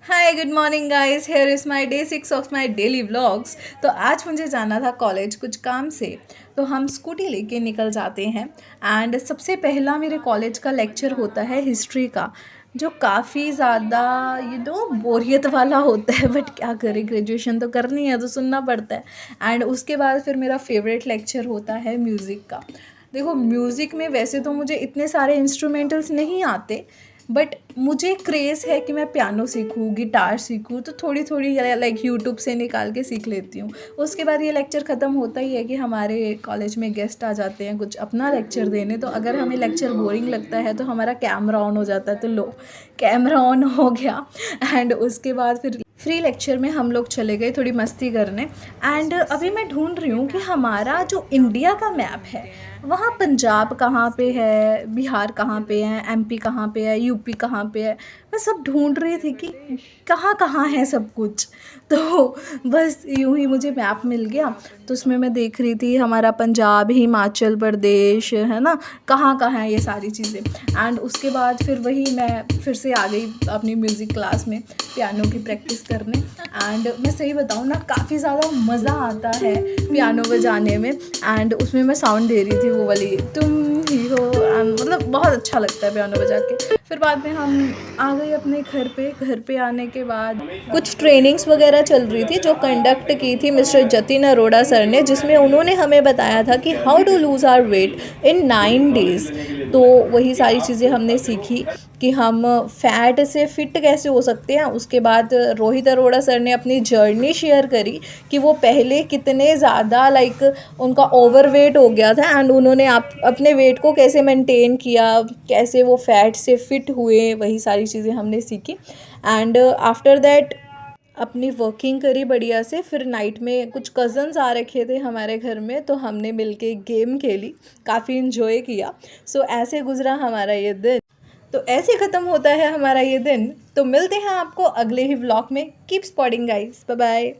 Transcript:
Hi good morning guys, here is my day 6 of my daily vlogs. तो आज मुझे जाना था कॉलेज कुछ काम से, तो हम स्कूटी लेके निकल जाते हैं। एंड सबसे पहला मेरे कॉलेज का लेक्चर होता है हिस्ट्री का, जो काफ़ी ज़्यादा बोरियत वाला होता है। बट क्या करें, ग्रेजुएशन तो करनी है तो सुनना पड़ता है। एंड उसके बाद फिर मेरा फेवरेट लेक्चर होता है म्यूज़िक का। देखो, म्यूज़िक में वैसे तो मुझे इतने सारे इंस्ट्रूमेंटल्स नहीं आते, बट मुझे क्रेज़ है कि मैं पियानो सीखूँ, गिटार सीखूँ, तो थोड़ी थोड़ी लाइक यूट्यूब से निकाल के सीख लेती हूँ। उसके बाद ये लेक्चर ख़त्म होता ही है कि हमारे कॉलेज में गेस्ट आ जाते हैं कुछ अपना लेक्चर देने। तो अगर हमें लेक्चर बोरिंग लगता है तो हमारा कैमरा ऑन हो जाता है, तो लो, कैमरा ऑन हो गया। एंड उसके बाद फिर फ्री लेक्चर में हम लोग चले गए थोड़ी मस्ती करने। एंड अभी मैं ढूंढ रही हूँ कि हमारा जो इंडिया का मैप है, वहाँ पंजाब कहाँ पे है, बिहार कहाँ पे है, एमपी कहाँ पे है, यूपी कहाँ पे है। मैं सब ढूंढ रही थी कि कहाँ कहाँ है सब कुछ। तो बस यूं ही मुझे मैप मिल गया। तो उसमें मैं देख रही थी हमारा पंजाब, हिमाचल प्रदेश, है ना, कहाँ कहाँ है ये सारी चीज़ें। एंड उसके बाद फिर वही मैं फिर से आ गई अपनी म्यूज़िक क्लास में पियानो की प्रैक्टिस करने। एंड मैं सही बताऊँ ना, काफ़ी ज़्यादा मज़ा आता है पियानो बजाने में। एंड उसमें मैं साउंड दे रही थी वो वाली, तुम ही हो। मतलब बहुत अच्छा लगता है पियानो बजा के। फिर बाद में हम आ गए अपने घर पे आने के बाद कुछ ट्रेनिंग्स वगैरह चल रही थी जो कंडक्ट की थी मिस्टर जतिन अरोड़ा सर ने, जिसमें उन्होंने हमें बताया था कि how to lose our weight in 9 days. तो वही सारी चीज़ें हमने सीखी कि हम फैट से फिट कैसे हो सकते हैं। उसके बाद रोहित अरोड़ा सर ने अपनी जर्नी शेयर करी कि वो पहले कितने ज़्यादा लाइक उनका ओवरवेट हो गया था, एंड उन्होंने अपने वेट को कैसे मेंटेन किया, कैसे वो फैट से फिट हुए, वही सारी चीज़ें हमने सीखी। एंड आफ्टर दैट अपनी वर्किंग करी बढ़िया से। फिर नाइट में कुछ कज़न्स आ रखे थे हमारे घर में, तो हमने मिलके गेम खेली, काफ़ी इन्जॉय किया। सो ऐसे गुजरा हमारा ये दिन। तो ऐसे ख़त्म होता है हमारा ये दिन। तो मिलते हैं आपको अगले ही व्लॉग में। Keep spotting guys, bye bye.